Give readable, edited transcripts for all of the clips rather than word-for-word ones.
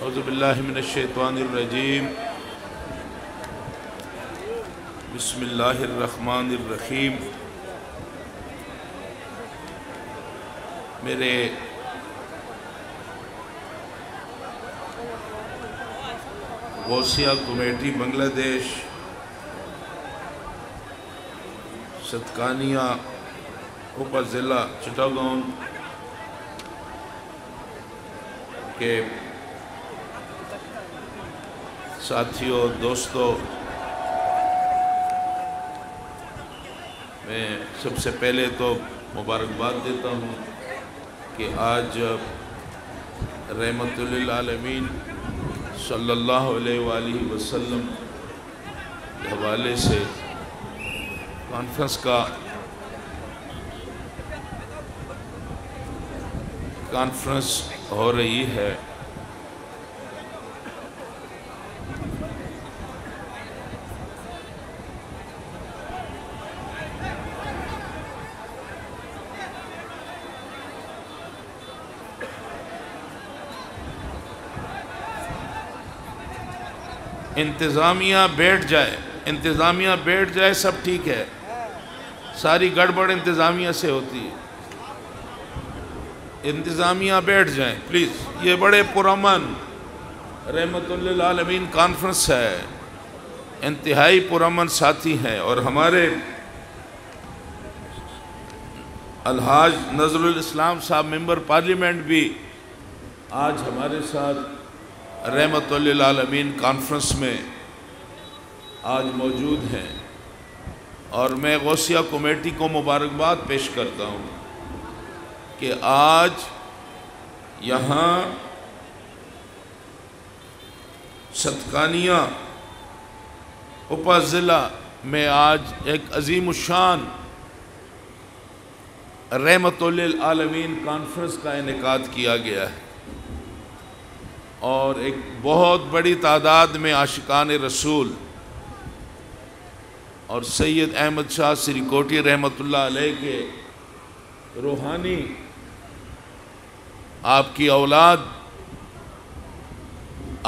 اعوذ باللہ من الشیطان الرجیم بسم اللہ الرحمن الرحیم۔ میرے غوثیہ کمیٹی بنگلہ دیش ستکانیہ اپ ضلع چٹاگون کے ساتھیوں دوستوں، میں سب سے پہلے تو مبارکباد دیتا ہوں کہ آج رحمت للعالمین صلی اللہ علیہ وآلہ وسلم کے حوالے سے کانفرنس ہو رہی ہے۔ انتظامیہ بیٹھ جائے سب ٹھیک ہے، ساری گڑبڑ انتظامیہ سے ہوتی ہے۔ انتظامیہ بیٹھ جائیں پلیز، یہ بڑے پرامن رحمت للعالمین کانفرنس ہے، انتہائی پرامن ساتھی ہیں، اور ہمارے الحاج نظر الاسلام صاحب ممبر پارلیمنٹ بھی آج ہمارے ساتھ رحمت للعالمین کانفرنس میں آج موجود ہیں، اور میں غوثیہ کمیٹی کو مبارکباد پیش کرتا ہوں کہ آج یہاں ستکانیہ اپ ضلع میں آج ایک عظیم الشان رحمت للعالمین کانفرنس کا انعقاد کیا گیا ہے، اور ایک بہت بڑی تعداد میں عاشقان رسول اور سید احمد شاہ سریکوٹی رحمت اللہ علیہ کے روحانی آپ کی اولاد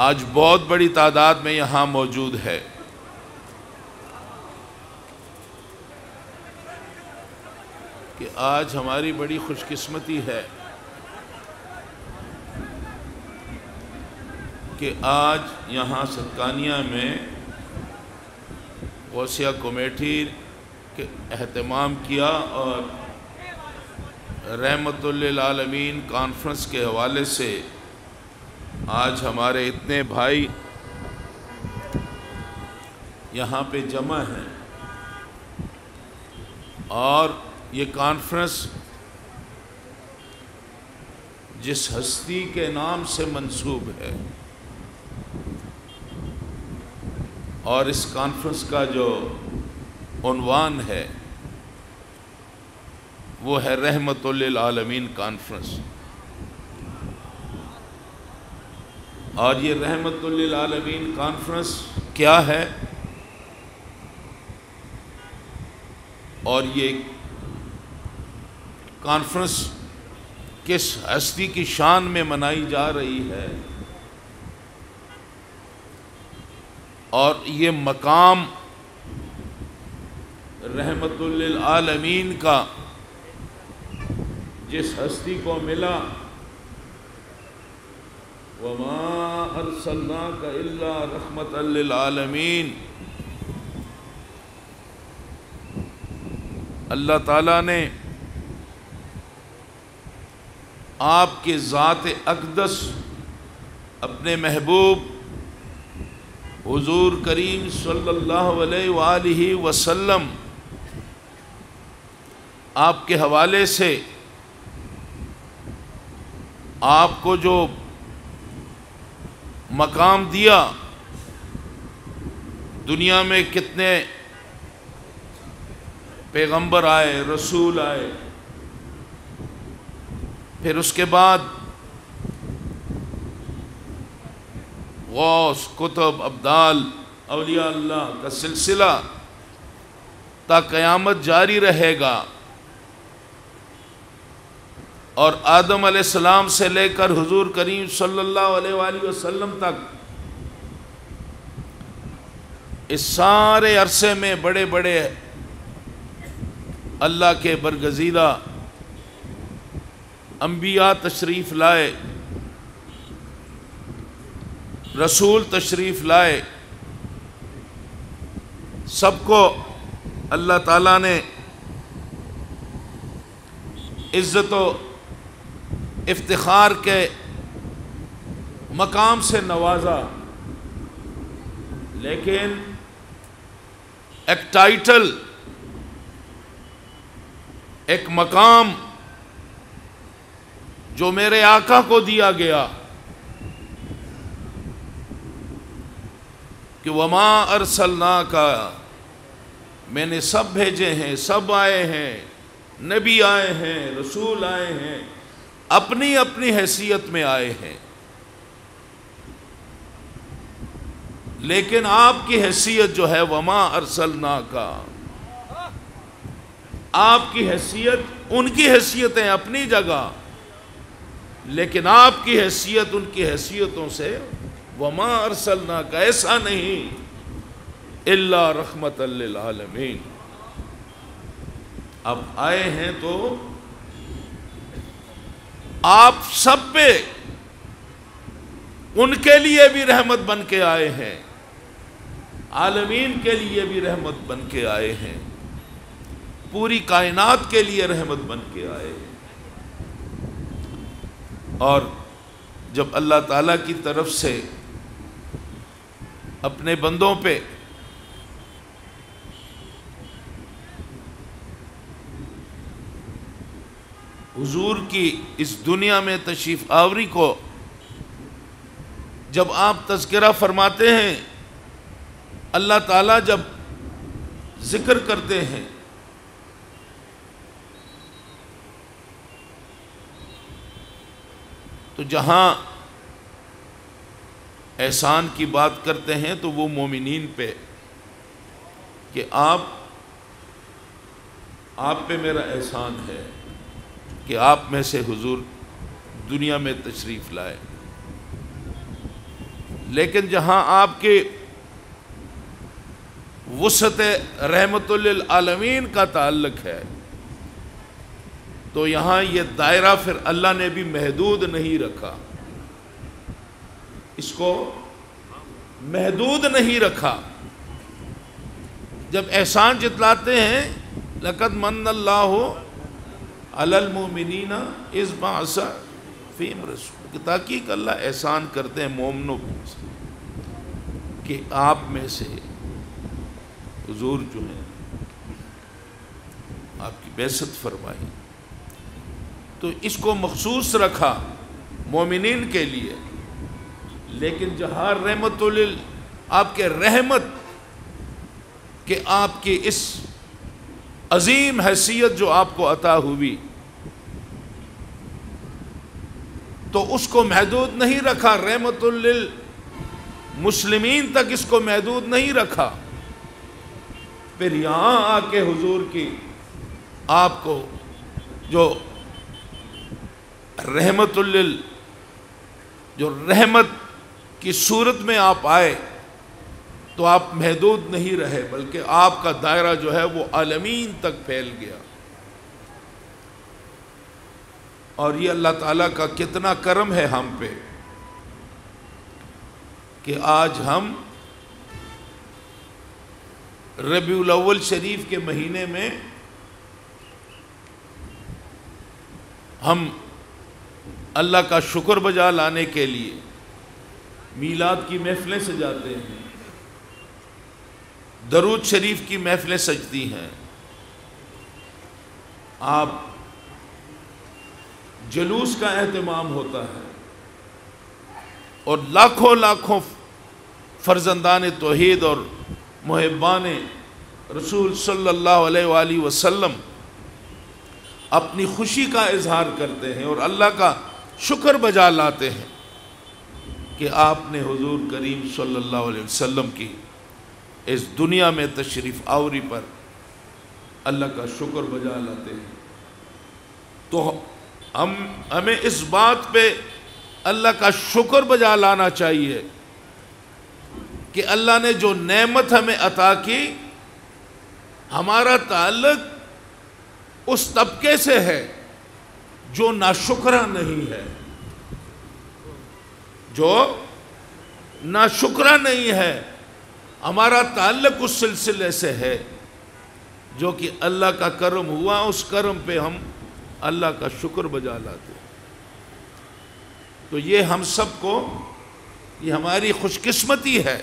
آج بہت بڑی تعداد میں یہاں موجود ہے۔ کہ آج ہماری بڑی خوش قسمتی ہے کہ آج یہاں ستکانیہ میں غوثیہ کمیٹی کے اہتمام کیا، اور رحمت للعالمین کانفرنس کے حوالے سے آج ہمارے اتنے بھائی یہاں پہ جمع ہیں، اور یہ کانفرنس جس ہستی کے نام سے منسوب ہے، اور اس کانفرنس کا جو عنوان ہے وہ ہے رحمت للعالمین کانفرنس، اور یہ رحمت للعالمین کانفرنس کیا ہے، اور یہ کانفرنس کس ہستی کی شان میں منائی جا رہی ہے، اور یہ مقام رحمت للعالمین کا جس ہستی کو ملا، وَمَا أَرْسَلْنَاكَ إِلَّا رَحْمَةً لِلْعَالَمِينَ، اللہ تعالیٰ نے آپ کے ذات اقدس اپنے محبوب حضور کریم صلی اللہ علیہ وآلہ وسلم آپ کے حوالے سے آپ کو جو مقام دیا، دنیا میں کتنے پیغمبر آئے، رسول آئے، پھر اس کے بعد غوث، کتب، ابدال، اولیاء اللہ کا سلسلہ تا قیامت جاری رہے گا۔ اور آدم علیہ السلام سے لے کر حضور کریم صلی اللہ علیہ وآلہ وسلم تک اس سارے عرصے میں بڑے بڑے اللہ کے برگزیدہ انبیاء تشریف لائے، رسول تشریف لائے، سب کو اللہ تعالیٰ نے عزت و افتخار کے مقام سے نوازا، لیکن ایک ٹائٹل، ایک مقام جو میرے آقا کو دیا گیا کہ وما ارسلناک، میں نے سب بھیجے ہیں، سب آئے ہیں، نبی آئے ہیں، رسول آئے ہیں، اپنی اپنی حیثیت میں آئے ہیں، لیکن آپ کی حیثیت جو ہے وما ارسلناک، آپ کی حیثیت، ان کی حیثیتیں اپنی جگہ، لیکن آپ کی حیثیت ان کی حیثیتوں سے وما ارسلناک، ایسا نہیں الا رحمت للعالمین، اب آئے ہیں تو آپ سب پہ ان کے لیے بھی رحمت بن کے آئے ہیں، عالمین کے لیے بھی رحمت بن کے آئے ہیں، پوری کائنات کے لیے رحمت بن کے آئے ہیں۔ اور جب اللہ تعالیٰ کی طرف سے اپنے بندوں پہ حضور کی اس دنیا میں تشریف آوری کو جب آپ تذکرہ فرماتے ہیں، اللہ تعالیٰ جب ذکر کرتے ہیں تو جہاں احسان کی بات کرتے ہیں تو وہ مومنین پہ کہ آپ پہ میرا احسان ہے کہ آپ میں سے حضور دنیا میں تشریف لائے، لیکن جہاں آپ کے وسعت رحمت للعالمین کا تعلق ہے تو یہاں یہ دائرہ پھر اللہ نے بھی محدود نہیں رکھا، اس کو محدود نہیں رکھا۔ جب احسان جتلاتے ہیں لقد من اللہ علی المؤمنین اذ بعث فیہم رسولا، کہ تحقیق اللہ احسان کرتے ہیں مومنوں پر کہ آپ میں سے حضور جو ہیں آپ کی بعثت فرمائی، تو اس کو مخصوص رکھا مومنین کے لیے، لیکن جہاں رحمت آپ کے رحمت کہ آپ کی اس عظیم حیثیت جو آپ کو عطا ہوئی تو اس کو محدود نہیں رکھا، رحمت للمسلمین تک اس کو محدود نہیں رکھا، پھر یہاں آ کے حضور کی آپ کو جو رحمت کی صورت میں آپ آئے تو آپ محدود نہیں رہے، بلکہ آپ کا دائرہ جو ہے وہ عالمین تک پھیل گیا۔ اور یہ اللہ تعالیٰ کا کتنا کرم ہے ہم پہ کہ آج ہم ربیع الاول شریف کے مہینے میں ہم اللہ کا شکر بجا لانے کے لیے میلاد کی محفلیں سجاتے ہیں، درود شریف کی محفلیں سجتی ہیں، آپ جلوس کا اہتمام ہوتا ہے، اور لاکھوں لاکھوں فرزندان توحید اور محبان رسول صلی اللہ علیہ وآلہ وسلم اپنی خوشی کا اظہار کرتے ہیں اور اللہ کا شکر بجا لاتے ہیں کہ آپ نے حضور کریم صلی اللہ علیہ وسلم کی اس دنیا میں تشریف آوری پر اللہ کا شکر بجا لاتے ہیں۔ تو ہمیں اس بات پہ اللہ کا شکر بجا لانا چاہیے کہ اللہ نے جو نعمت ہمیں عطا کی، ہمارا تعلق اس طبقے سے ہے جو ناشکرہ نہیں ہے، جو ناشکرہ نہیں ہے۔ ہمارا تعلق اس سلسلے سے ہے جو کہ اللہ کا کرم ہوا، اس کرم پہ ہم اللہ کا شکر بجا لاتے۔ تو یہ ہم سب کو، یہ ہماری خوش قسمتی ہے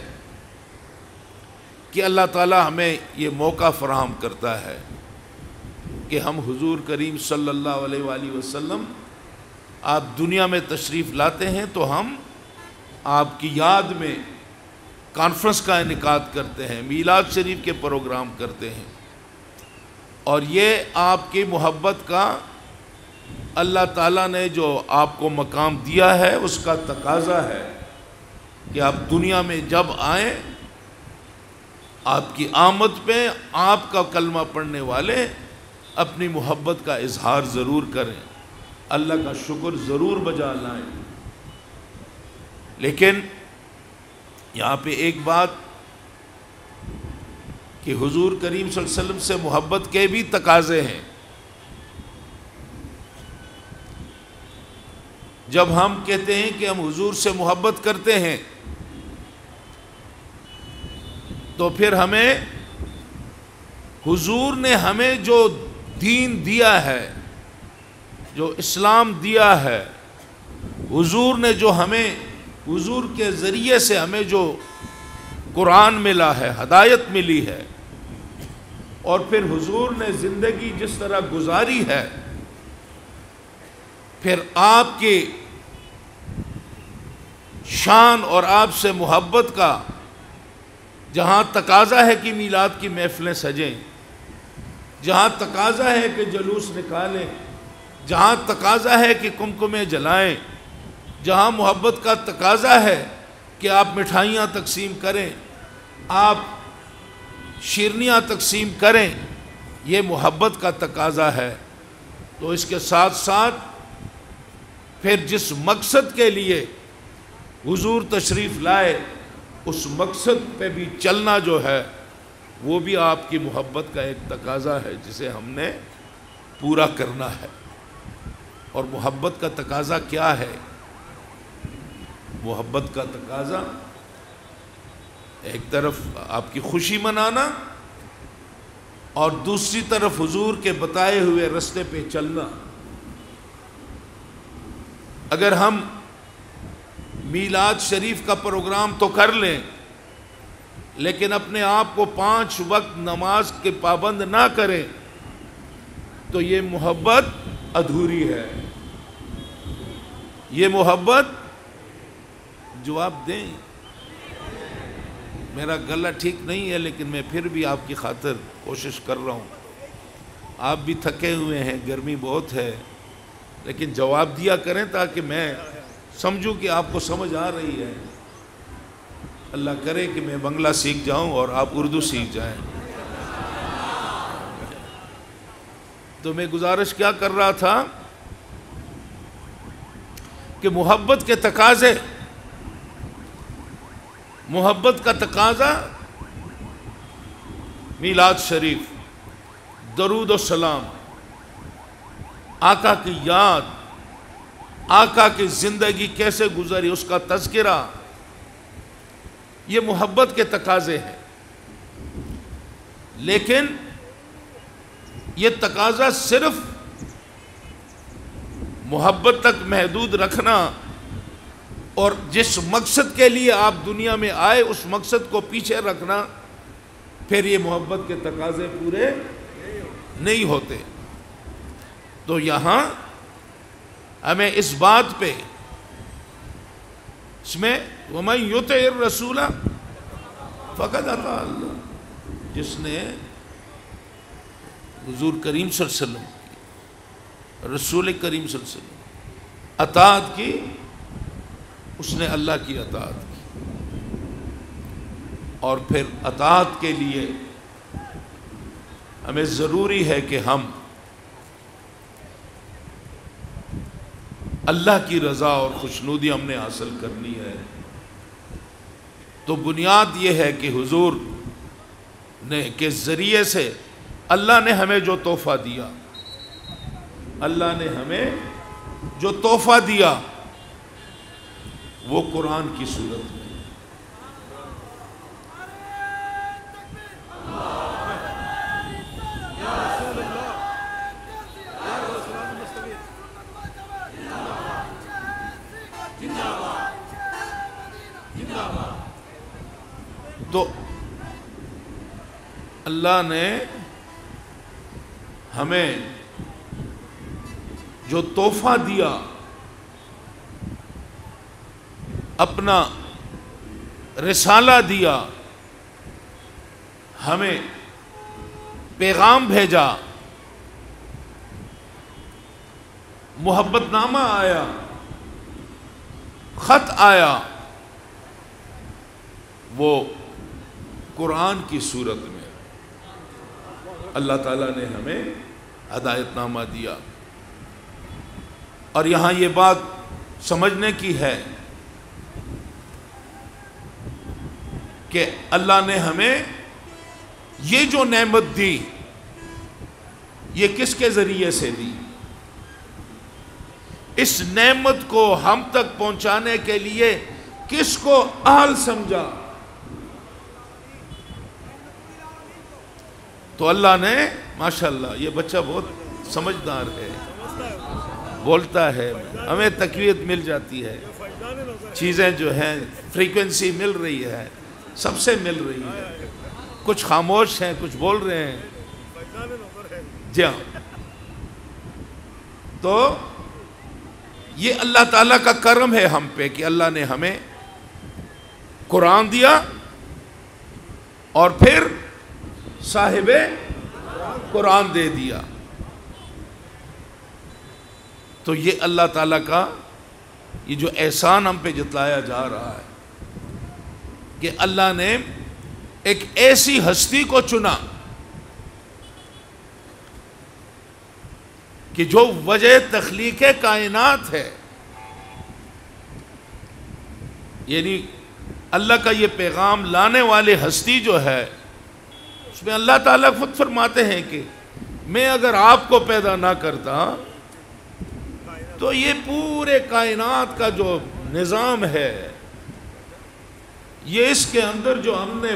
کہ اللہ تعالی ہمیں یہ موقع فراہم کرتا ہے کہ ہم حضور کریم صلی اللہ علیہ وآلہ وسلم آپ دنیا میں تشریف لاتے ہیں تو ہم آپ کی یاد میں کانفرنس کا انعقاد کرتے ہیں، میلاد شریف کے پروگرام کرتے ہیں، اور یہ آپ کی محبت کا اللہ تعالیٰ نے جو آپ کو مقام دیا ہے اس کا تقاضا ہے کہ آپ دنیا میں جب آئیں، آپ کی آمد پہ آپ کا کلمہ پڑھنے والے اپنی محبت کا اظہار ضرور کریں، اللہ کا شکر ضرور بجا لائیں۔ لیکن یہاں پہ ایک بات کہ حضور کریم صلی اللہ علیہ وسلم سے محبت کے بھی تقاضے ہیں۔ جب ہم کہتے ہیں کہ ہم حضور سے محبت کرتے ہیں تو پھر ہمیں حضور نے ہمیں جو دین دیا ہے، جو اسلام دیا ہے، حضور نے جو ہمیں، حضور کے ذریعے سے ہمیں جو قرآن ملا ہے، ہدایت ملی ہے، اور پھر حضور نے زندگی جس طرح گزاری ہے، پھر آپ کی شان اور آپ سے محبت کا جہاں تقاضا ہے کہ میلاد کی محفلیں سجیں، جہاں تقاضا ہے کہ جلوس نکالیں، جہاں تقاضا ہے کہ کمکمیں جلائیں، جہاں محبت کا تقاضا ہے کہ آپ مٹھائیاں تقسیم کریں، آپ شیرنیاں تقسیم کریں، یہ محبت کا تقاضا ہے۔ تو اس کے ساتھ ساتھ پھر جس مقصد کے لیے حضور تشریف لائے، اس مقصد پہ بھی چلنا جو ہے وہ بھی آپ کی محبت کا ایک تقاضا ہے جسے ہم نے پورا کرنا ہے۔ اور محبت کا تقاضا کیا ہے؟ محبت کا تقاضا ایک طرف آپ کی خوشی منانا اور دوسری طرف حضور کے بتائے ہوئے رستے پہ چلنا۔ اگر ہم میلاد شریف کا پروگرام تو کر لیں لیکن اپنے آپ کو 5 وقت نماز کے پابند نہ کریں تو یہ محبت ادھوری ہے۔ یہ محبت، جواب دیں، میرا گلا ٹھیک نہیں ہے لیکن میں پھر بھی آپ کی خاطر کوشش کر رہا ہوں۔ آپ بھی تھکے ہوئے ہیں، گرمی بہت ہے، لیکن جواب دیا کریں تاکہ میں سمجھوں کہ آپ کو سمجھ آ رہی ہے۔ اللہ کرے کہ میں بنگلہ سیکھ جاؤں اور آپ اردو سیکھ جائیں۔ تو میں گزارش کیا کر رہا تھا کہ محبت کے تقاضے، محبت کا تقاضا میلاد شریف، درود و سلام، آقا کی یاد، آقا کی زندگی کیسے گزری اس کا تذکرہ، یہ محبت کے تقاضے ہیں۔ لیکن یہ تقاضا صرف محبت تک محدود رکھنا اور جس مقصد کے لیے آپ دنیا میں آئے اس مقصد کو پیچھے رکھنا، پھر یہ محبت کے تقاضے پورے نہیں ہوتے۔ تو یہاں ہمیں اس بات پہ، اس میں وَمَن يُطِعِ الرَّسُولَ فَقَدْ أَطَاعَ اللَّهَ، جس نے حضور کریم صلی اللہ علیہ وسلم کی، رسول کریم صلی اللہ علیہ وسلم اطاعت کی، اس نے اللہ کی اطاعت کی۔ اور پھر اطاعت کے لیے ہمیں ضروری ہے کہ ہم اللہ کی رضا اور خوشنودی ہم نے حاصل کرنی ہے تو بنیاد یہ ہے کہ حضور نے کے ذریعے سے اللہ نے ہمیں جو تحفہ دیا، اللہ نے ہمیں جو تحفہ دیا وہ قرآن کی صورت میں، تو اللہ نے ہمیں جو تحفہ دیا اپنا رسالہ دیا، ہمیں پیغام بھیجا، محبت نامہ آیا، خط آیا، وہ قرآن کی صورت میں اللہ تعالیٰ نے ہمیں ہدایت نامہ دیا۔ اور یہاں یہ بات سمجھنے کی ہے کہ اللہ نے ہمیں یہ جو نعمت دی یہ کس کے ذریعے سے دی؟ اس نعمت کو ہم تک پہنچانے کے لیے کس کو اہل سمجھا؟ تو اللہ نے ماشاءاللہ یہ بچہ بہت سمجھدار ہے، بولتا ہے، ہمیں تقویت مل جاتی ہے، چیزیں جو ہیں فریکوینسی مل رہی ہے، سب سے مل رہی ہے، کچھ خاموش ہیں کچھ بول رہے ہیں۔ جی ہاں، تو یہ اللہ تعالیٰ کا کرم ہے ہم پہ کہ اللہ نے ہمیں قرآن دیا اور پھر صاحب قرآن دے دیا۔ تو یہ اللہ تعالیٰ کا یہ جو احسان ہم پہ جتلایا جا رہا ہے کہ اللہ نے ایک ایسی ہستی کو چنا کہ جو وجہ تخلیق کائنات ہے، یعنی اللہ کا یہ پیغام لانے والے ہستی جو ہے اس میں اللہ تعالیٰ خود فرماتے ہیں کہ میں اگر آپ کو پیدا نہ کرتا تو یہ پورے کائنات کا جو نظام ہے، یہ اس کے اندر جو ہم نے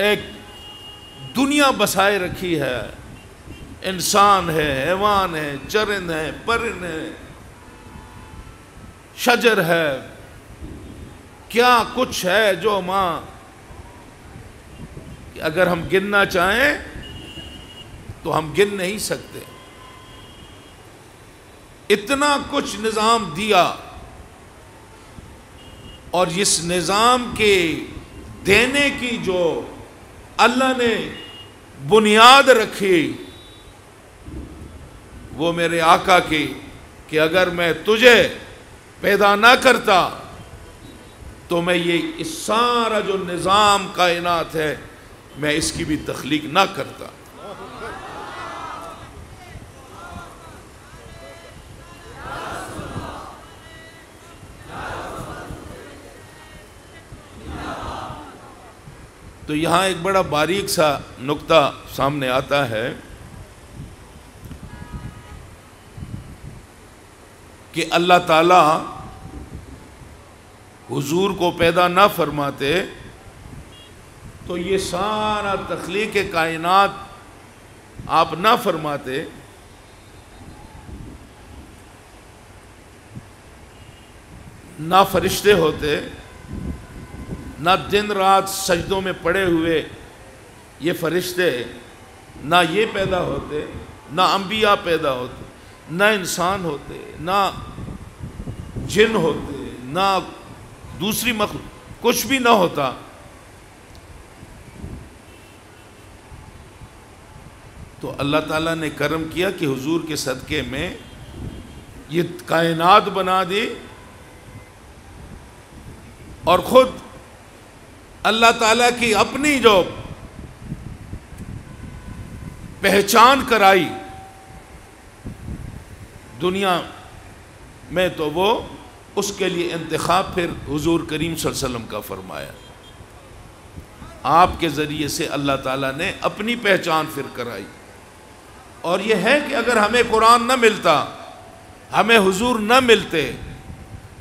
ایک دنیا بسائے رکھی ہے، انسان ہے، حیوان ہے، چرند ہے، پرند ہے، شجر ہے، کیا کچھ ہے جو ماں کہ اگر ہم گننا چاہیں تو ہم گن نہیں سکتے، اتنا کچھ نظام دیا۔ اور اس نظام کے دینے کی جو اللہ نے بنیاد رکھی وہ میرے آقا کی کہ اگر میں تجھے پیدا نہ کرتا تو میں یہ اس سارا جو نظام کائنات ہے میں اس کی بھی تخلیق نہ کرتا۔ تو یہاں ایک بڑا باریک سا نقطہ سامنے آتا ہے کہ اللہ تعالیٰ حضور کو پیدا نہ فرماتے تو یہ سارا تخلیق کائنات آپ نہ فرماتے نہ فرشتے ہوتے، نہ دن رات سجدوں میں پڑے ہوئے یہ فرشتے، نہ یہ پیدا ہوتے، نہ انبیاء پیدا ہوتے، نہ انسان ہوتے، نہ جن ہوتے، نہ دوسری مخلوق، کچھ بھی نہ ہوتا۔ تو اللہ تعالیٰ نے کرم کیا کہ حضور کے صدقے میں یہ کائنات بنا دی اور خود اللہ تعالیٰ کی اپنی جو پہچان کرائی دنیا میں تو وہ اس کے لیے انتخاب پھر حضور کریم صلی اللہ علیہ وسلم کا فرمایا. آپ کے ذریعے سے اللہ تعالیٰ نے اپنی پہچان پھر کرائی. اور یہ ہے کہ اگر ہمیں قرآن نہ ملتا، ہمیں حضور نہ ملتے،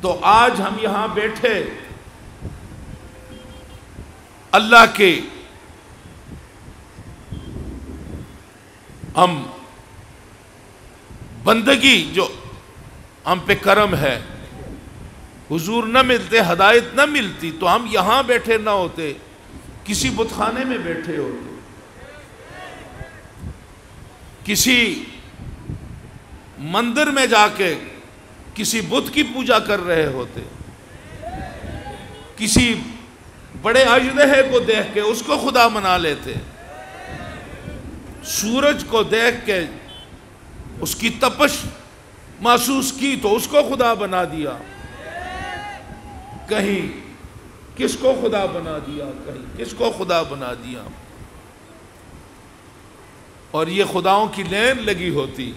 تو آج ہم یہاں بیٹھے اللہ کے ہم بندگی جو ہم پہ کرم ہے، حضور نہ ملتے، ہدایت نہ ملتی، تو ہم یہاں بیٹھے نہ ہوتے، کسی بت خانے میں بیٹھے ہوتے، کسی مندر میں جا کے کسی بت کی پوجا کر رہے ہوتے، کسی بڑے اژدہے کو دیکھ کے اس کو خدا بنا لیتے، سورج کو دیکھ کے اس کی تپش محسوس کی تو اس کو خدا بنا دیا، کہیں کس کو خدا بنا دیا، کہیں کس کو خدا بنا دیا، اور یہ خداؤں کی لین لگی ہوتی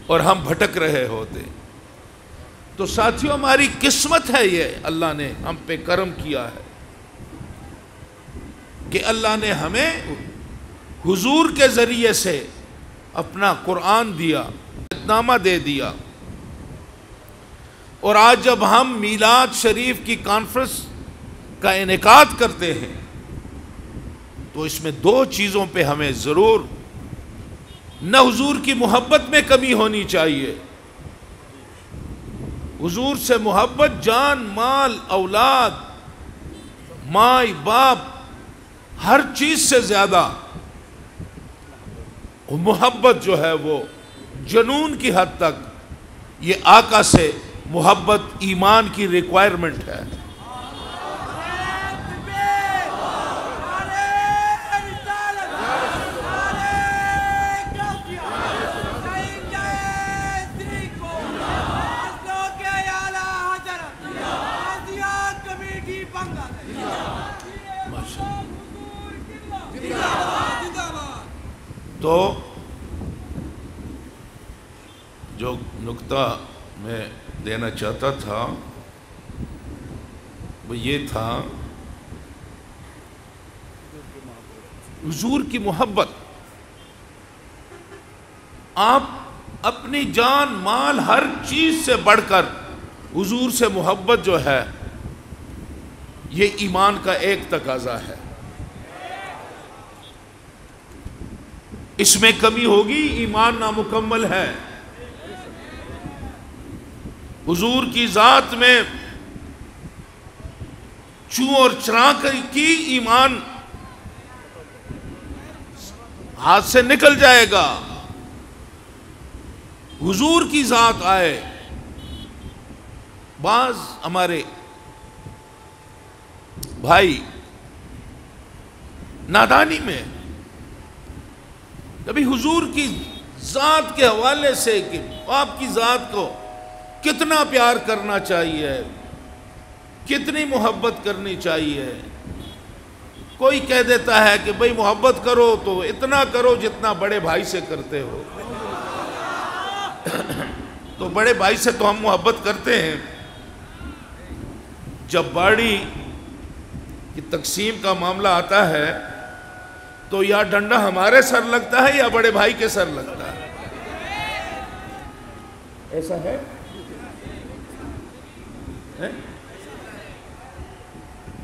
اور ہم بھٹک رہے ہوتے. تو ساتھیوں، ہماری قسمت ہے یہ، اللہ نے ہم پہ کرم کیا ہے کہ اللہ نے ہمیں حضور کے ذریعے سے اپنا قرآن دیا، نامہ دے دیا. اور آج جب ہم میلاد شریف کی کانفرنس کا انعقاد کرتے ہیں تو اس میں دو چیزوں پہ ہمیں ضرور، نہ حضور کی محبت میں کمی ہونی چاہیے. حضور سے محبت جان، مال، اولاد، ماں باپ، ہر چیز سے زیادہ محبت جو ہے وہ جنون کی حد تک، یہ آقا سے محبت ایمان کی ریکوائرمنٹ ہے. تو جو نکتہ میں دینا چاہتا تھا وہ یہ تھا، حضور کی محبت، آپ اپنی جان، مال، ہر چیز سے بڑھ کر حضور سے محبت جو ہے یہ ایمان کا ایک تقاضا ہے. اس میں کمی ہوگی، ایمان نامکمل ہے. حضور کی ذات میں چوں اور چراغ کی ایمان ہاتھ سے نکل جائے گا. حضور کی ذات آئے. بعض ہمارے بھائی نادانی میں کبھی حضور کی ذات کے حوالے سے کہ آپ کی ذات کو کتنا پیار کرنا چاہیے، کتنی محبت کرنی چاہیے. کوئی کہہ دیتا ہے کہ بھئی محبت کرو تو اتنا کرو جتنا بڑے بھائی سے کرتے ہو. تو بڑے بھائی سے تو ہم محبت کرتے ہیں. جب باڑی کی تقسیم کا معاملہ آتا ہے تو یا ڈنڈا ہمارے سر لگتا ہے یا بڑے بھائی کے سر لگتا ہے. ایسا ہے؟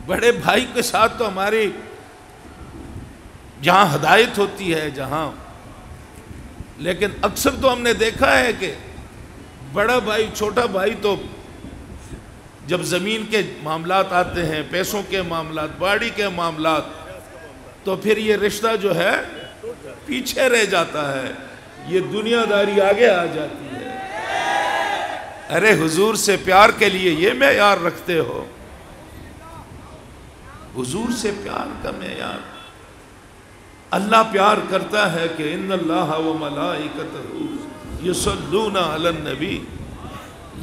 بڑے بھائی کے ساتھ تو ہماری جہاں ہدایت ہوتی ہے، جہاں، لیکن اکثر تو ہم نے دیکھا ہے کہ بڑا بھائی چھوٹا بھائی تو جب زمین کے معاملات آتے ہیں، پیسوں کے معاملات، باڑی کے معاملات، تو پھر یہ رشتہ جو ہے پیچھے رہ جاتا ہے، یہ دنیا داری آگے آ جاتی ہے. ارے حضور سے پیار کے لیے یہ معیار رکھتے ہو؟ حضور سے پیار کا معیار، اللہ پیار کرتا ہے کہ ان اللہ و ملائکتہ یصلون علی النبی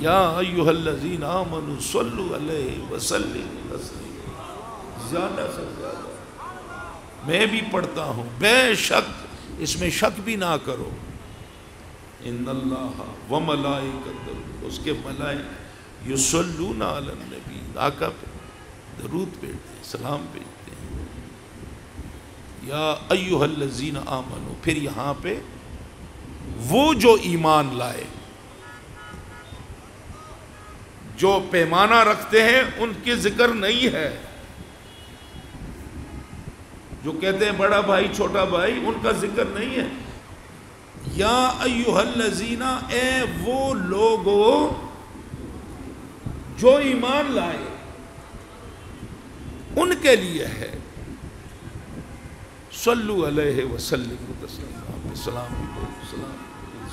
یا ایھا الذین آمنوا صلوا علیہ وسلموا تسلیما. زیادہ سے زیادہ میں بھی پڑھتا ہوں، بے شک، اس میں شک بھی نہ کرو. ان اللہ و ملائکتہ، اس کے ملائکہ یصلون علی النبی، آقا پہ درود بھیجتے ہیں، سلام بھیجتے ہیں۔ یا ایھا الذین آمنوا، پھر یہاں پہ وہ جو ایمان لائے، جو پیمانہ رکھتے ہیں ان کی ذکر نہیں ہے، جو کہتے ہیں بڑا بھائی چھوٹا بھائی، ان کا ذکر نہیں ہے۔ یا ایھا الذین، اے وہ لوگو جو ایمان لائے، ان کے لیے ہے صلو علیہ وسلم تسلیما، سلام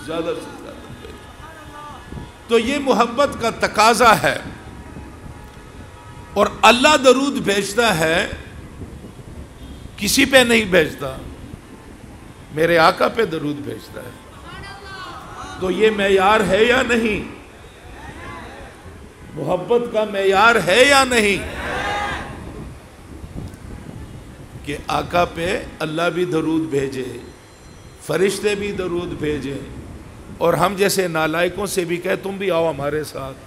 زیادہ سے زیادہ۔ تو یہ محبت کا تقاضا ہے، اور اللہ درود بھیجتا ہے، کسی پہ نہیں بھیجتا، میرے آقا پہ درود بھیجتا ہے۔ تو یہ معیار ہے یا نہیں؟ محبت کا معیار ہے یا نہیں کہ آقا پہ اللہ بھی درود بھیجے، فرشتے بھی درود بھیجے، اور ہم جیسے نالائکوں سے بھی کہے تم بھی آؤ ہمارے ساتھ۔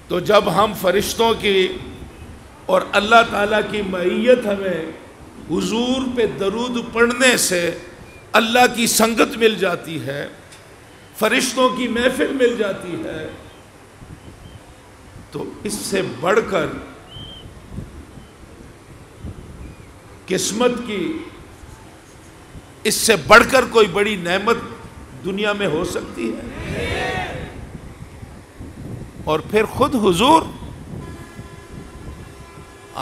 تو جب ہم فرشتوں کی اور اللہ تعالیٰ کی معیت، ہمیں حضور پہ درود پڑھنے سے اللہ کی سنگت مل جاتی ہے، فرشتوں کی محفل مل جاتی ہے، تو اس سے بڑھ کر قسمت کی، اس سے بڑھ کر کوئی بڑی نعمت دنیا میں ہو سکتی ہے؟ اور پھر خود حضور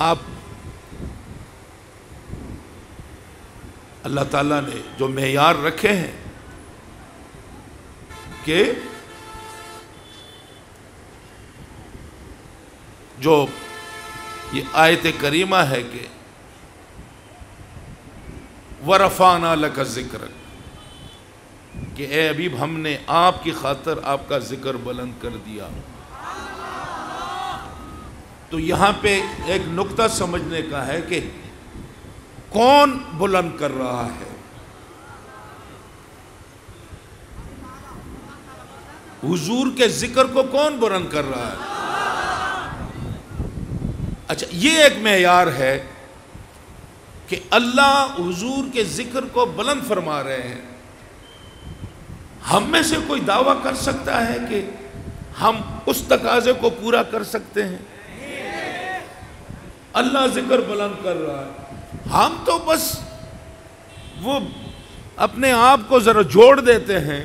آپ، اللہ تعالیٰ نے جو معیار رکھے ہیں کہ جو یہ آیت کریمہ ہے کہ وَرَفَعْنَا لَكَ ذِكْرَكَ، کہ اے حبیب ہم نے آپ کی خاطر آپ کا ذکر بلند کر دیا۔ تو یہاں پہ ایک نقطہ سمجھنے کا ہے کہ کون بلند کر رہا ہے؟ حضور کے ذکر کو کون بلند کر رہا ہے؟ اچھا، یہ ایک معیار ہے کہ اللہ حضور کے ذکر کو بلند فرما رہے ہیں۔ ہم میں سے کوئی دعویٰ کر سکتا ہے کہ ہم اس تقاضے کو پورا کر سکتے ہیں؟ اللہ ذکر بلند کر رہا ہے، ہم تو بس وہ اپنے آپ کو ذرا جوڑ دیتے ہیں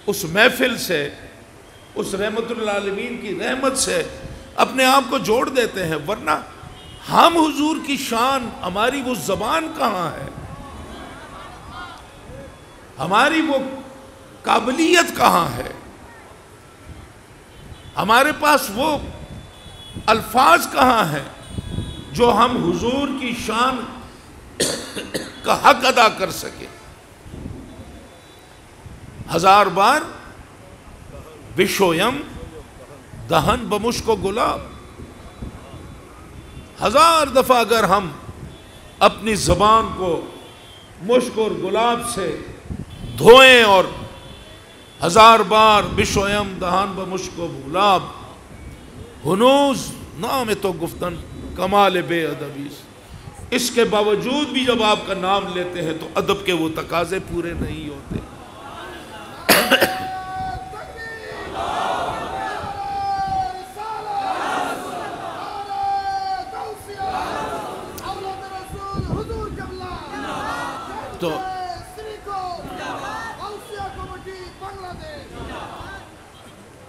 اس محفل سے، اس رحمت للعالمین کی رحمت سے اپنے آپ کو جوڑ دیتے ہیں، ورنہ ہم حضور کی شان، ہماری وہ زبان کہاں ہے، ہماری وہ قابلیت کہاں ہے، ہمارے پاس وہ الفاظ کہاں ہیں جو ہم حضور کی شان کا حق ادا کر سکیں؟ 1000 بار بشویم دہن بمشک و گلاب، 1000 دفعہ اگر ہم اپنی زبان کو مشک اور گلاب سے دھوئیں، اور 1000 بار بشویم دہن بمشک و گلاب، ہنوز نام تو گفتن کمال بے ادبی، اس کے باوجود بھی جب آپ کا نام لیتے ہیں تو ادب کے وہ تقاضے پورے نہیں ہوتے۔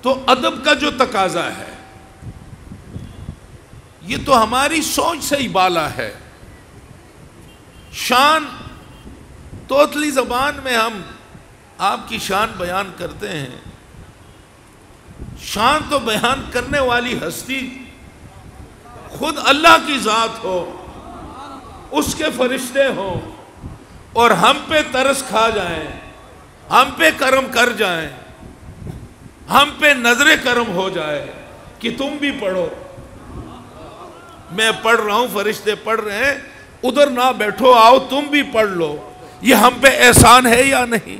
تو ادب کا جو تقاضا ہے یہ تو ہماری سوچ سے ہی بالا ہے۔ شان توتلی زبان میں ہم آپ کی شان بیان کرتے ہیں، شان تو بیان کرنے والی ہستی خود اللہ کی ذات ہو، اس کے فرشتے ہوں، اور ہم پہ ترس کھا جائیں، ہم پہ کرم کر جائیں، ہم پہ نظر کرم ہو جائے کہ تم بھی پڑھو، میں پڑھ رہا ہوں، فرشتے پڑھ رہے ہیں، ادھر نہ بیٹھو، آؤ تم بھی پڑھ لو، یہ ہم پہ احسان ہے یا نہیں؟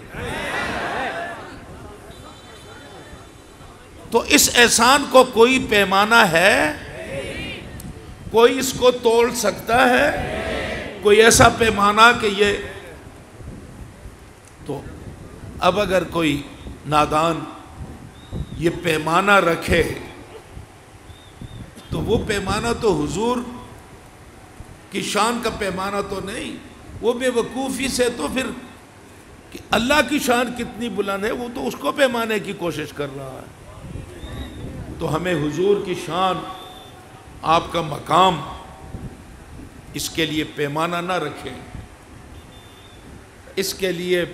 تو اس احسان کو کوئی پیمانہ ہے؟ کوئی اس کو تول سکتا ہے؟ کوئی ایسا پیمانہ کہ یہ؟ تو اب اگر کوئی نادان یہ پیمانہ رکھے تو وہ پیمانہ تو حضور کی شان کا پیمانہ تو نہیں، وہ بے وقوفی سے تو پھر کہ اللہ کی شان کتنی بلند ہے وہ تو اس کو پیمانے کی کوشش کر رہا ہے۔ تو ہمیں حضور کی شان، آپ کا مقام، اس کے لیے پیمانہ نہ رکھیں، اس کے لیے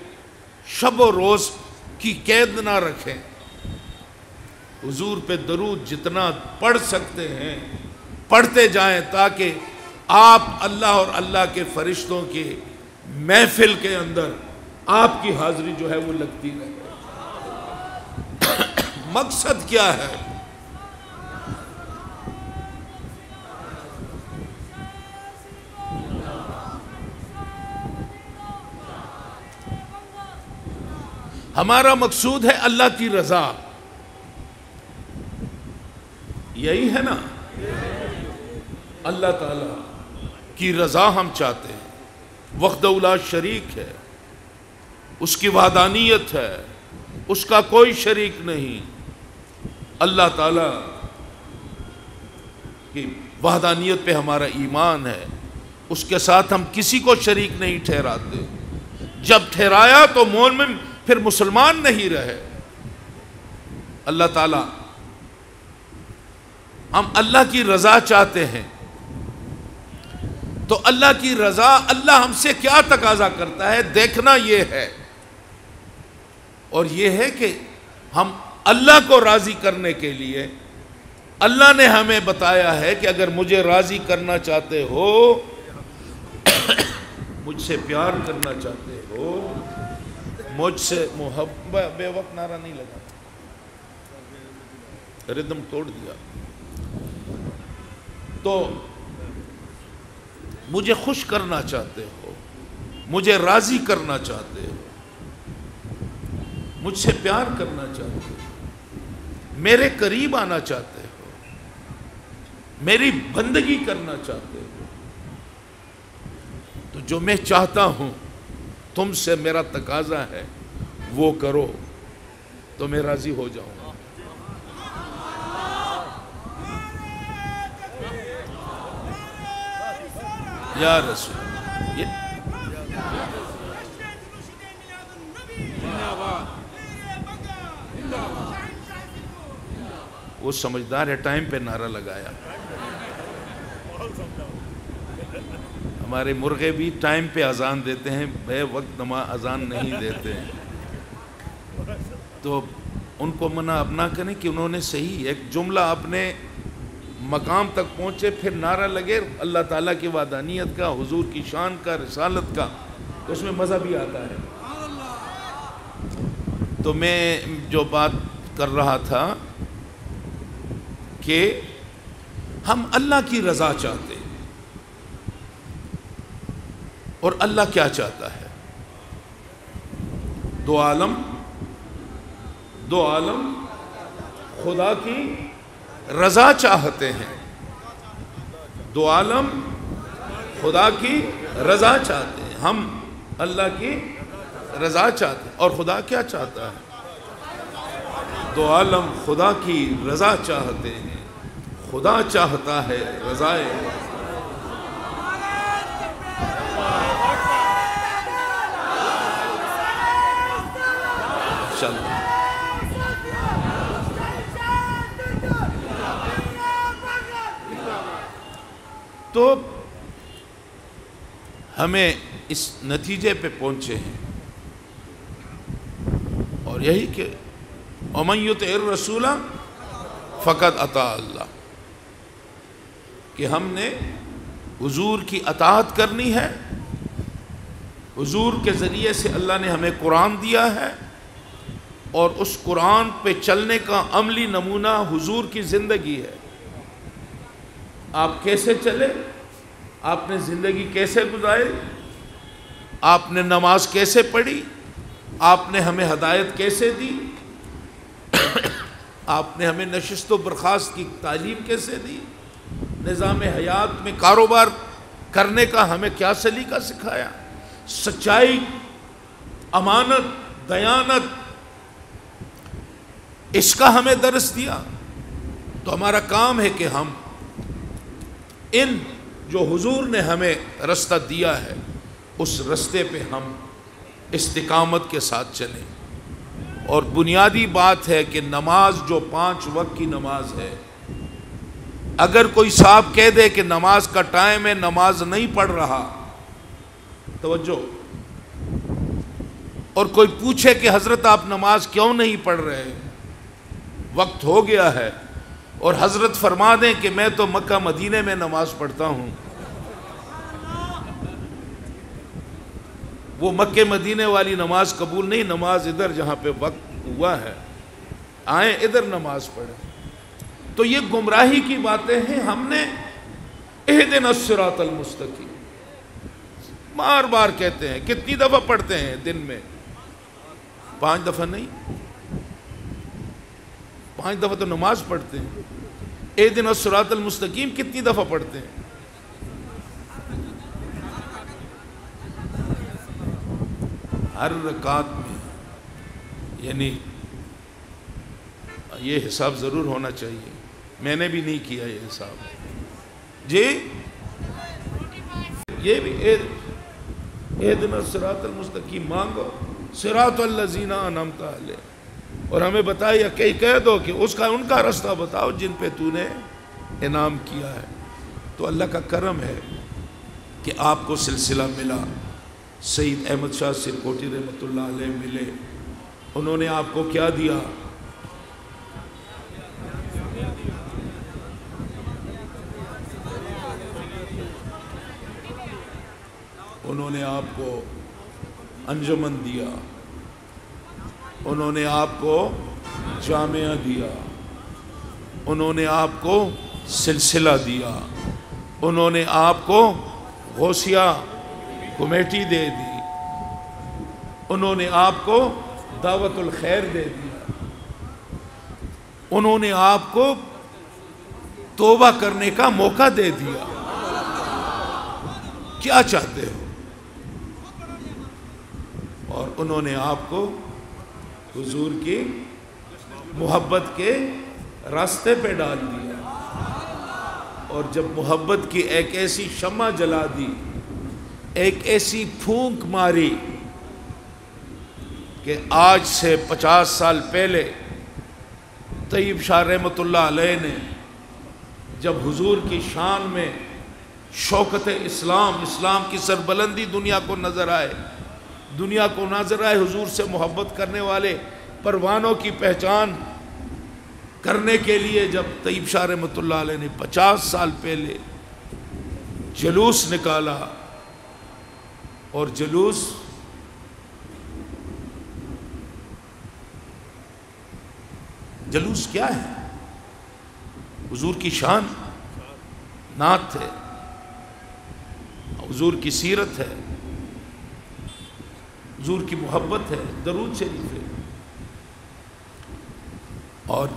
شب و روز کی قید نہ رکھیں۔ حضور پہ درود جتنا پڑھ سکتے ہیں پڑھتے جائیں، تاکہ آپ اللہ اور اللہ کے فرشتوں کے محفل کے اندر آپ کی حاضری جو ہے وہ لگتی رہے۔ مقصد کیا ہے؟ ہمارا مقصود ہے اللہ کی رضا، یہی ہے نا؟ اللہ تعالیٰ کی رضا ہم چاہتے ہیں، وحدہ لا شریک ہے، اس کی وحدانیت ہے، اس کا کوئی شریک نہیں۔ اللہ تعالیٰ کی وحدانیت پہ ہمارا ایمان ہے، اس کے ساتھ ہم کسی کو شریک نہیں ٹھہراتے۔ جب ٹھہرایا تو مومن پھر مسلمان نہیں رہے۔ اللہ تعالیٰ، ہم اللہ کی رضا چاہتے ہیں، تو اللہ کی رضا، اللہ ہم سے کیا تقاضا کرتا ہے دیکھنا یہ ہے، اور یہ ہے کہ ہم اللہ کو راضی کرنے کے لیے، اللہ نے ہمیں بتایا ہے کہ اگر مجھے راضی کرنا چاہتے ہو، مجھ سے پیار کرنا چاہتے ہو، مجھ سے محبت، بے وقت نعرہ نہیں لگا، ردم توڑ دیا، تو مجھے خوش کرنا چاہتے ہو، مجھے راضی کرنا چاہتے ہو، مجھ سے پیار کرنا چاہتے ہو، میرے قریب آنا چاہتے ہو، میری بندگی کرنا چاہتے ہو، تو جو میں چاہتا ہوں تم سے میرا تقاضا ہے وہ کرو تو میں راضی ہو جاؤں گا۔ یا رسول، وہ سمجھدار ہے، ٹائم پہ نعرہ لگایا۔ ہمارے مرغے بھی ٹائم پہ اذان دیتے ہیں، بے وقت نماز اذان نہیں دیتے ہیں، تو ان کو منع اب نہ کریں کہ انہوں نے صحیح ایک جملہ اپنے مقام تک پہنچے، پھر نعرہ لگے اللہ تعالیٰ کی وحدانیت کا، حضور کی شان کا، رسالت کا، تو اس میں مزہ بھی آتا ہے۔ تو میں جو بات کر رہا تھا کہ ہم اللہ کی رضا چاہتے ہیں، اور اللہ کیا چاہتا ہے؟ دو عالم خدا کی رضا چاہتے ہیں، دو عالم خدا کی رضا چاہتے ہیں، ہم اللہ کی رضا چاہتے ہیں، اور خدا کیا چاہتا ہے؟ دو عالم خدا کی رضا چاہتے ہیں، خدا چاہتا ہے رضائے۔ تو ہمیں اس نتیجے پہ پہنچے ہیں، اور یہی کہ وَمَن يُطِعِ الرَّسُولَ فَقَدْ أَطَاعَ اللَّهَ، کہ ہم نے حضور کی اطاعت کرنی ہے۔ حضور کے ذریعے سے اللہ نے ہمیں قرآن دیا ہے، اور اس قرآن پہ چلنے کا عملی نمونہ حضور کی زندگی ہے۔ آپ کیسے چلے، آپ نے زندگی کیسے گزاری، آپ نے نماز کیسے پڑھی، آپ نے ہمیں ہدایت کیسے دی، آپ نے ہمیں نشست و برخاست کی تعلیم کیسے دی، نظام حیات میں کاروبار کرنے کا ہمیں کیا سلیقہ سکھایا، سچائی، امانت، دیانت، اس کا ہمیں درس دیا۔ تو ہمارا کام ہے کہ ہم ان جو حضور نے ہمیں رستہ دیا ہے اس رستے پہ ہم استقامت کے ساتھ چلیں۔ اور بنیادی بات ہے کہ نماز جو 5 وقت کی نماز ہے، اگر کوئی صاحب کہہ دے کہ نماز کا ٹائم ہے، نماز نہیں پڑھ رہا، توجہ، اور کوئی پوچھے کہ حضرت آپ نماز کیوں نہیں پڑھ رہے، وقت ہو گیا ہے، اور حضرت فرما دیں کہ میں تو مکہ مدینے میں نماز پڑھتا ہوں، وہ مکہ مدینے والی نماز قبول نہیں، نماز ادھر جہاں پہ وقت ہوا ہے، آئیں ادھر نماز پڑھیں۔ تو یہ گمراہی کی باتیں ہیں۔ ہم نے اہدنا الصراط المستقیم بار بار کہتے ہیں، کتنی دفعہ پڑھتے ہیں دن میں؟ 5 دفعہ نہیں، 5 دفعہ تو نماز پڑھتے ہیں۔ اہدنا الصراط المستقیم کتنی دفعہ پڑھتے ہیں؟ ہر رکعت میں، یعنی یہ حساب ضرور ہونا چاہیے، میں نے بھی نہیں کیا یہ حساب جی۔ یہ بھی اہدنا الصراط المستقیم مانگو، صراط الذین انعمت علیہم، اور ہمیں بتایا کہ کہہ دو کہ ان کا راستہ بتاؤ جن پہ تو نے انعام کیا ہے۔ تو اللہ کا کرم ہے کہ آپ کو سلسلہ ملا، سید احمد شاہ سرکوٹی رحمۃ اللہ علیہ ملے، انہوں نے آپ کو کیا دیا؟ انہوں نے آپ کو انجمن دیا، انہوں نے آپ کو جامعہ دیا، انہوں نے آپ کو سلسلہ دیا، انہوں نے آپ کو غوثیہ کمیٹی دے دی، انہوں نے آپ کو دعوت الخیر دے دیا، انہوں نے آپ کو توبہ کرنے کا موقع دے دیا۔ کیا چاہتے ہو؟ اور انہوں نے آپ کو حضور کی محبت کے راستے پہ ڈال دیا، اور جب محبت کی ایک ایسی شمع جلا دی، ایک ایسی پھونک ماری کہ آج سے 50 سال پہلے طیب شاہ رحمۃ اللہ علیہ نے جب حضور کی شان میں شوکت اسلام کی سربلندی دنیا کو نظر آئے، حضور سے محبت کرنے والے پروانوں کی پہچان کرنے کے لیے جب طیب شاہ رحمۃ اللہ علیہ نے 50 سال پہلے جلوس نکالا، اور جلوس کیا ہے؟ حضور کی شان، نعت ہے، حضور کی سیرت ہے، حضور کی محبت ہے، درود شریف ہے۔ اور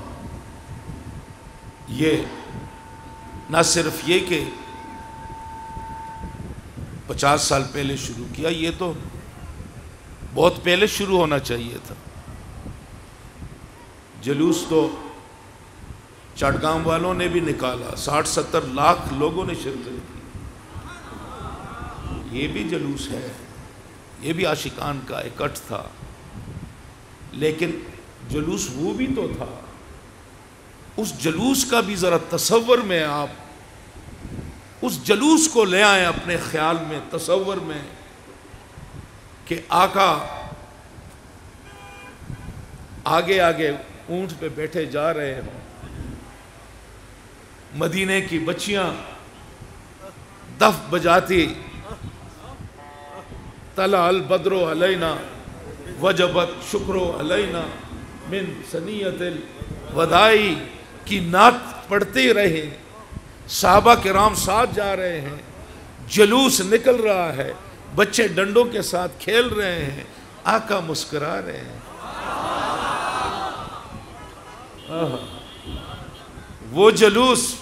یہ نہ صرف یہ کہ 50 سال پہلے شروع کیا، یہ تو بہت پہلے شروع ہونا چاہیے تھا۔ جلوس تو چاٹگام والوں نے بھی نکالا، 60-70 لاکھ لوگوں نے شرکت کی، یہ بھی جلوس ہے، یہ بھی عاشقان کا اکٹھ تھا۔ لیکن جلوس وہ بھی تو تھا، اس جلوس کا بھی ذرا تصور میں آپ اس جلوس کو لے آئیں اپنے خیال میں، تصور میں، کہ آقا آگے آگے اونٹ پہ بیٹھے جا رہے ہوں، مدینے کی بچیاں دف بجاتی، طلع البدر علینا وجبت شکر علینا من ثنیۃ الوداع کی نعت پڑھتے رہے، صحابہ کرام ساتھ جا رہے ہیں، جلوس نکل رہا ہے، بچے ڈنڈوں کے ساتھ کھیل رہے ہیں، آقا مسکرا رہے ہیں۔ وہ جلوس،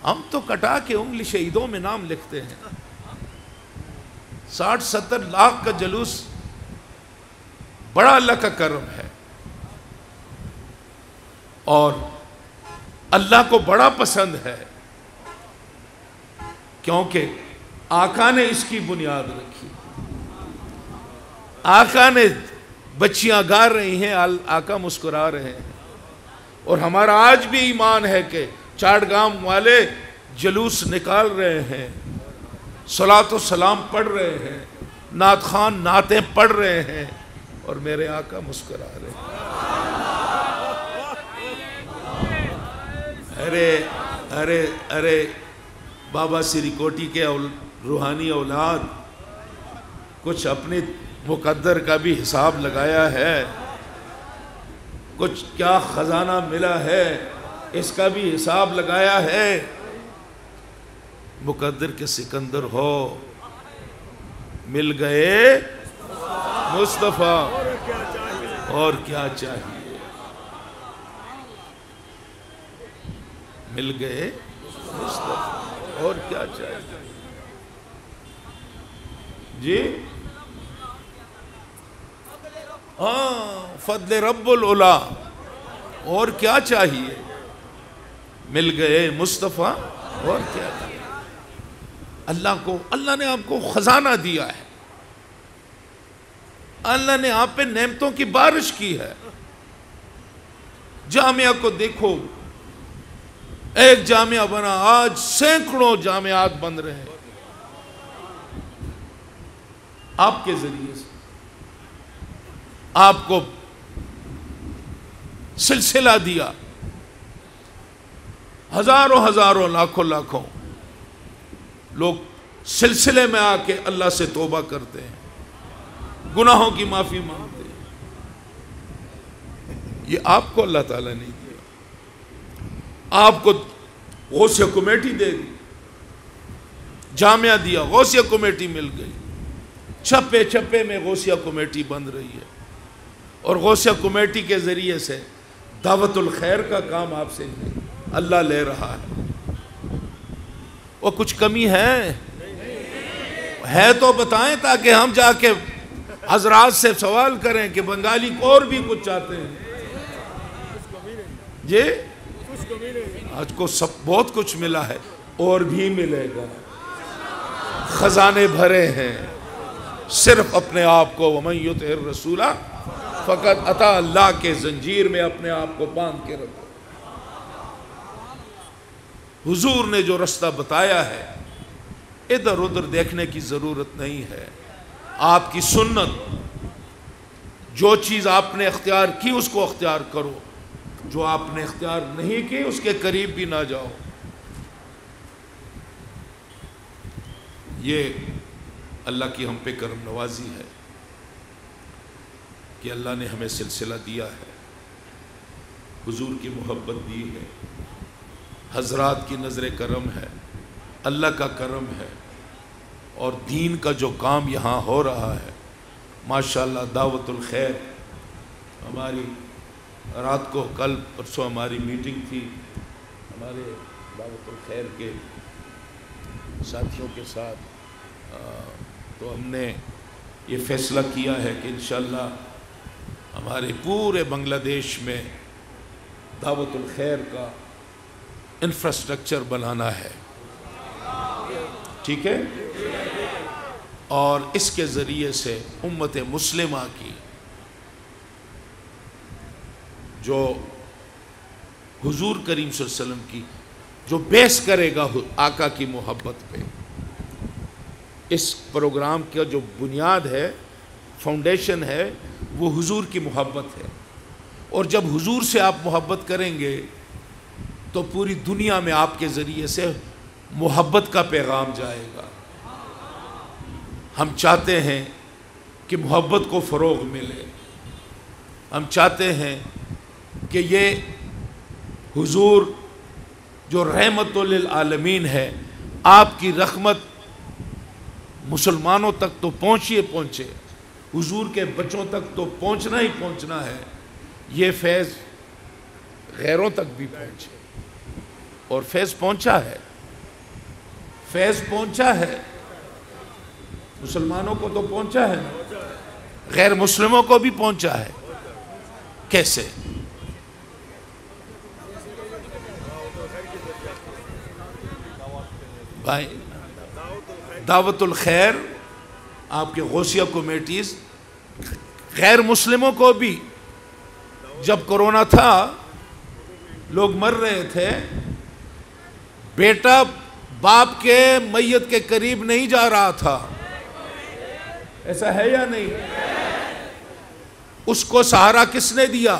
ہم تو کٹا کے انگلی شہیدوں میں نام لکھتے ہیں، 60-70 لاکھ کا جلوس بڑا اللہ کا کرم ہے، اور اللہ کو بڑا پسند ہے، کیونکہ آقا نے اس کی بنیاد رکھی۔ آقا نے، بچیاں گا رہی ہیں، آقا مسکرا رہے ہیں، اور ہمارا آج بھی ایمان ہے کہ چاڑگام والے جلوس نکال رہے ہیں، صلاۃ و سلام پڑھ رہے ہیں، نعت خوان نعتیں پڑھ رہے ہیں، اور میرے آقا مسکرا رہے ہیں۔ ارے بابا سری کوٹی کے روحانی اولاد، کچھ اپنی مقدر کا بھی حساب لگایا ہے، کچھ کیا خزانہ ملا ہے اس کا بھی حساب لگایا ہے۔ مقدر کے سکندر ہو، مل گئے مصطفیٰ، اور کیا چاہیے، مل گئے مصطفیٰ، اور کیا چاہیے جی؟ ہاں، فضل رب العلا، اور کیا چاہیے، مل گئے مصطفیٰ، اور کیا چاہیے۔ اللہ نے آپ کو خزانہ دیا ہے، اللہ نے آپ پہ نعمتوں کی بارش کی ہے۔ جامعہ کو دیکھو، ایک جامعہ بنا، آج سینکڑوں جامعات بن رہے ہیں آپ کے ذریعے سے۔ آپ کو سلسلہ دیا، ہزاروں لاکھوں لوگ سلسلے میں آ کے اللہ سے توبہ کرتے ہیں، گناہوں کی معافی مانگتے ہیں۔ یہ آپ کو اللہ تعالیٰ نے دیا، آپ کو غوثیہ کمیٹی دے دی، جامعہ دیا، غوثیہ کمیٹی مل گئی، چھپے میں غوثیہ کمیٹی بن رہی ہے، اور غوثیہ کمیٹی کے ذریعے سے دعوت الخیر کا کام آپ سے اللہ لے رہا ہے۔ وہ کچھ کمی ہے تو بتائیں، تاکہ ہم جا کے حضرات سے سوال کریں کہ بنگالی کو اور بھی کچھ چاہتے ہیں جی؟ آج کو سب بہت کچھ ملا ہے، اور بھی ملے گا، خزانے بھرے ہیں، صرف اپنے آپ کو وَمَن يُطِعِ الرَّسُولَ فقط عطا اللہ کے زنجیر میں اپنے آپ کو باندھ کے رکھو۔ حضور نے جو رستہ بتایا ہے، ادھر ادھر دیکھنے کی ضرورت نہیں ہے۔ آپ کی سنت، جو چیز آپ نے اختیار کی اس کو اختیار کرو، جو آپ نے اختیار نہیں کی اس کے قریب بھی نہ جاؤ۔ یہ اللہ کی ہم پہ کرم نوازی ہے کہ اللہ نے ہمیں سلسلہ دیا ہے، حضور کی محبت دی ہے، حضرات کی نظر کرم ہے، اللہ کا کرم ہے، اور دین کا جو کام یہاں ہو رہا ہے ماشاءاللہ۔ دعوت الخیر ہماری رات کو، کل پرسوں ہماری میٹنگ تھی ہمارے دعوت الخیر کے ساتھیوں کے ساتھ، تو ہم نے یہ فیصلہ کیا ہے کہ انشاءاللہ ہمارے پورے بنگلہ دیش میں دعوت الخیر کا انفراسٹرکچر بنانا ہے، ٹھیک ہے؟ اور اس کے ذریعے سے امت مسلمہ کی جو حضور کریم صلی اللہ علیہ وسلم کی جو بیس کرے گا آقا کی محبت پہ، اس پروگرام کا جو بنیاد ہے، فاؤنڈیشن ہے، وہ حضور کی محبت ہے۔ اور جب حضور سے آپ محبت کریں گے تو پوری دنیا میں آپ کے ذریعے سے محبت کا پیغام جائے گا۔ ہم چاہتے ہیں کہ محبت کو فروغ ملے، ہم چاہتے ہیں کہ یہ حضور جو رحمت للعالمین ہے، آپ کی رحمت مسلمانوں تک تو پہنچے، حضور کے بچوں تک تو پہنچنا ہی پہنچنا ہے، یہ فیض غیروں تک بھی پہنچے، اور فیض پہنچا ہے، مسلمانوں کو تو پہنچا ہے، غیر مسلموں کو بھی پہنچا ہے۔ کیسے؟ بھائی دعوت الخیر، آپ کے غوثیہ کمیٹیز غیر مسلموں کو بھی، جب کرونا تھا لوگ مر رہے تھے، بیٹا باپ کے میت کے قریب نہیں جا رہا تھا، ایسا ہے یا نہیں؟ اس کو سہارا کس نے دیا؟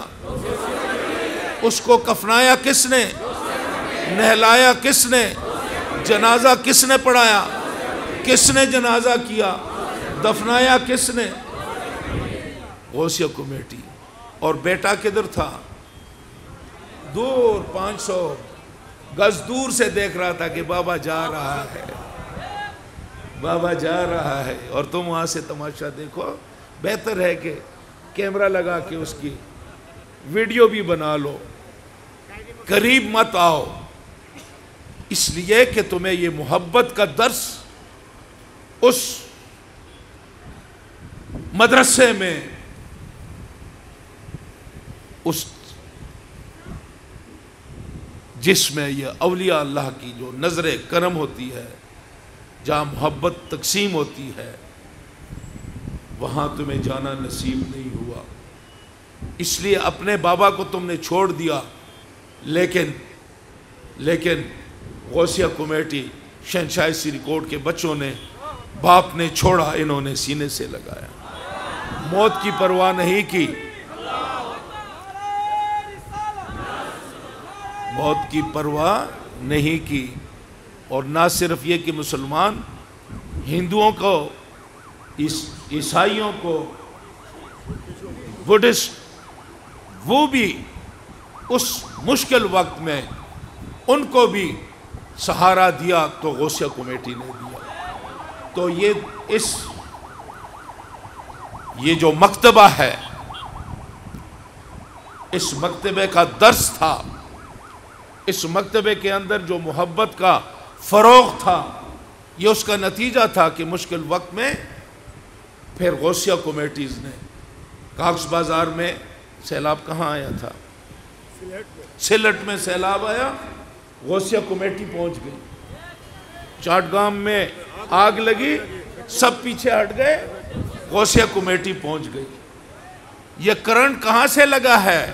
اس کو کفنایا کس نے؟ نہلایا کس نے؟ جنازہ کس نے پڑھایا؟ کس نے جنازہ کیا؟ دفنایا کس نے؟ غوثیہ کمیٹی۔ اور بیٹا کدھر تھا؟ دور 500 گز دور سے دیکھ رہا تھا کہ بابا جا رہا ہے، بابا جا رہا ہے، اور تم وہاں سے تماشا دیکھو۔ بہتر ہے کہ کیمرہ لگا کے اس کی ویڈیو بھی بنا لو، قریب مت آؤ، اس لیے کہ تمہیں یہ محبت کا درس اس مدرسے میں، اس جس میں یہ اولیاء اللہ کی جو نظر کرم ہوتی ہے، جہاں محبت تقسیم ہوتی ہے، وہاں تمہیں جانا نصیب نہیں ہوا، اس لیے اپنے بابا کو تم نے چھوڑ دیا، لیکن غوثیہ کمیٹی شہنشاہ سریکوٹ کے بچوں نے، باپ نے چھوڑا، انہوں نے سینے سے لگایا، موت کی پرواہ نہیں کی، موت کی پرواہ نہیں کی۔ اور نہ صرف یہ کہ مسلمان، ہندوؤں کو، عیسائیوں کو، بدھسٹ، وہ بھی اس مشکل وقت میں ان کو بھی سہارا دیا تو غوثیہ کمیٹی نے دیا۔ تو یہ جو مکتبہ ہے، اس مکتبے کا درس تھا، اس مکتبے کے اندر جو محبت کا فروغ تھا، یہ اس کا نتیجہ تھا کہ مشکل وقت میں پھر غوثیہ کمیٹیز نے، کاغذ بازار میں سیلاب کہاں آیا تھا؟ سلٹ میں سیلاب آیا، غوثیہ کمیٹی پہنچ گئی۔ چاٹگام میں آگ لگی، سب پیچھے ہٹ گئے، غوثیہ کمیٹی پہنچ گئی۔ یہ کرنٹ کہاں سے لگا ہے؟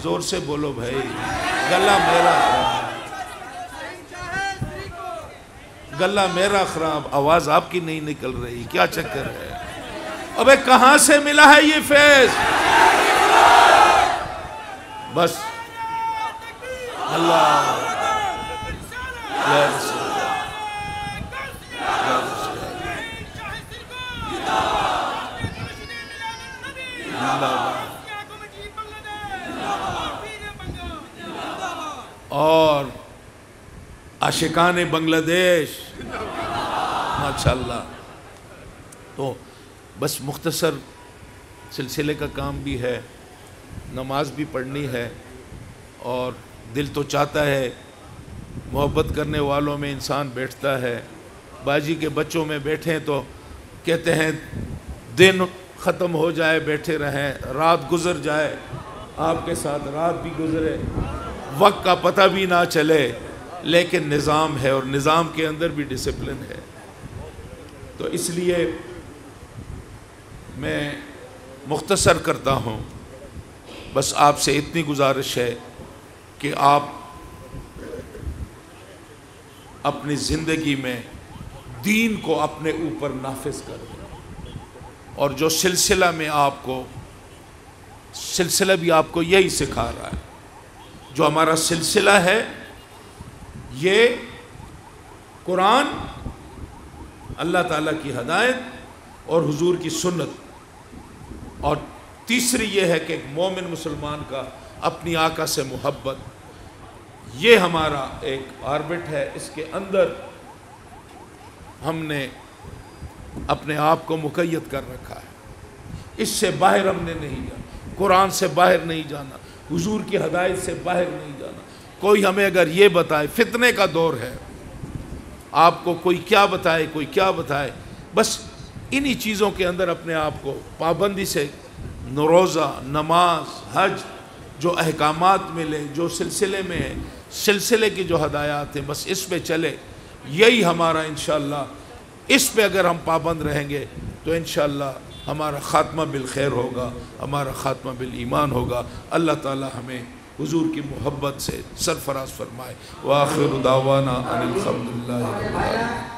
زور سے بولو بھائی، گلہ میرا خراب، آواز آپ کی نہیں نکل رہی، کیا چکر ہے؟ ابے کہاں سے ملا ہے یہ فیض؟ بس اللہ اور عاشقان بنگلہ دیش، ماشاءاللہ۔ تو بس مختصر سلسلے کا کام بھی ہے، نماز بھی پڑھنی ہے، اور دل تو چاہتا ہے، محبت کرنے والوں میں انسان بیٹھتا ہے۔ باجی کے بچوں میں بیٹھیں تو کہتے ہیں دن ختم ہو جائے بیٹھے رہیں، رات گزر جائے، آپ کے ساتھ رات بھی گزرے، وقت کا پتہ بھی نہ چلے، لیکن نظام ہے، اور نظام کے اندر بھی ڈسپلن ہے۔ تو اس لیے میں مختصر کرتا ہوں، بس آپ سے اتنی گزارش ہے کہ آپ اپنی زندگی میں دین کو اپنے اوپر نافذ کر دیں، اور جو سلسلہ میں آپ کو، سلسلہ بھی آپ کو یہی سکھا رہا ہے، جو ہمارا سلسلہ ہے یہ قرآن، اللہ تعالیٰ کی ہدایت اور حضور کی سنت، اور تیسری یہ ہے کہ ایک مومن مسلمان کا اپنی آقا سے محبت، یہ ہمارا ایک آربٹ ہے، اس کے اندر ہم نے اپنے آپ کو مقید کر رکھا ہے، اس سے باہر ہم نے نہیں جانا، قرآن سے باہر نہیں جانا، حضور کی ہدایت سے باہر نہیں جانا۔ کوئی ہمیں اگر یہ بتائے، فتنے کا دور ہے، آپ کو کوئی کیا بتائے، کوئی کیا بتائے، بس انہی چیزوں کے اندر اپنے آپ کو پابندی سے روزہ، نماز، حج، جو احکامات ملے، جو سلسلے میں ہے، سلسلے کی جو ہدایات ہیں، بس اس پہ چلے، یہی ہمارا انشاءاللہ، اس پہ اگر ہم پابند رہیں گے تو انشاءاللہ ہمارا خاتمہ بالخیر ہوگا، ہمارا خاتمہ بالایمان ہوگا۔ اللہ تعالی ہمیں حضور کی محبت سے سرفراز فرمائے۔ وآخر دعوانا ان الحمدللہ رب العالمین۔